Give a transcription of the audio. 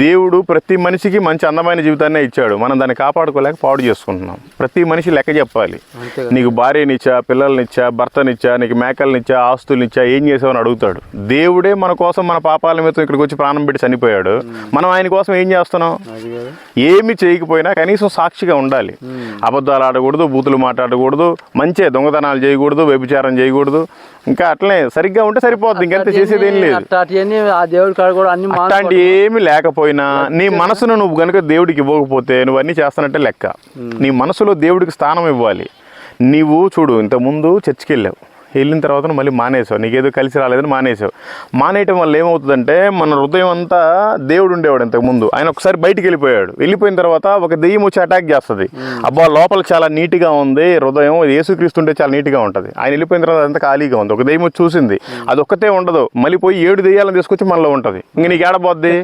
దేవుడు ప్రతి మనిషికి మంచి అందమైన జీవితాన్నే ఇచ్చాడు. మనం దాన్ని కాపాడుకోలేక పాడు చేసుకుంటున్నాం. ప్రతి మనిషి లెక్క చెప్పాలి. నీకు భార్యనిచ్చా, పిల్లల్నిచ్చా, భర్తనిచ్చా, నీకు మేకల్నిచ్చా, ఆస్తుల్నిచ్చా, ఏం చేసావని అడుగుతాడు. దేవుడే మన కోసం మన పాపాల మీద ఇక్కడికి వచ్చి ప్రాణం పెట్టి చనిపోయాడు. మనం ఆయన కోసం ఏం చేస్తున్నాం? ఏమి చేయకపోయినా కనీసం సాక్షిగా ఉండాలి. అబద్ధాలు ఆడకూడదు, బూతులు మాట్లాడకూడదు, మంచి దొంగతనాలు చేయకూడదు, వ్యభిచారం చేయకూడదు. ఇంకా అట్లనే సరిగ్గా ఉంటే సరిపోద్ది. ఇంకంత చేసేది ఏం లేదు. అట్లాంటి ఏమి లేకపోయినా నీ మనసును నువ్వు కనుక దేవుడికి ఇవ్వకపోతే నువ్వు అన్నీ చేస్తానంటే లెక్క. నీ మనసులో దేవుడికి స్థానం ఇవ్వాలి. నీవు చూడు, ఇంతకుముందు చర్చికి వెళ్ళిన తర్వాత మళ్ళీ మానేసావు, నీకేదో కలిసి రాలేదని మానేసావు. మానేయటం వల్ల ఏమవుతుందంటే మన హృదయం అంతా దేవుడు ఉండేవాడు ఇంతకుముందు, ఆయన ఒకసారి బయటికి వెళ్ళిపోయిన తర్వాత ఒక దెయ్యం వచ్చి అటాక్ చేస్తుంది. అబ్బా లోపల చాలా నీట్గా ఉంది హృదయం, యేసుక్రీస్తుంటే చాలా నీట్గా ఉంటుంది. ఆయన వెళ్ళిపోయిన తర్వాత అంతా ఖాళీగా ఉంది. ఒక దెయ్యం వచ్చి చూసింది, అది ఒక్కతే ఉండదు, మళ్ళీ పోయి 7 దెయ్యాలను తీసుకొచ్చి మనలో ఉంటుంది. ఇంక నీకు ఏడబోద్ది?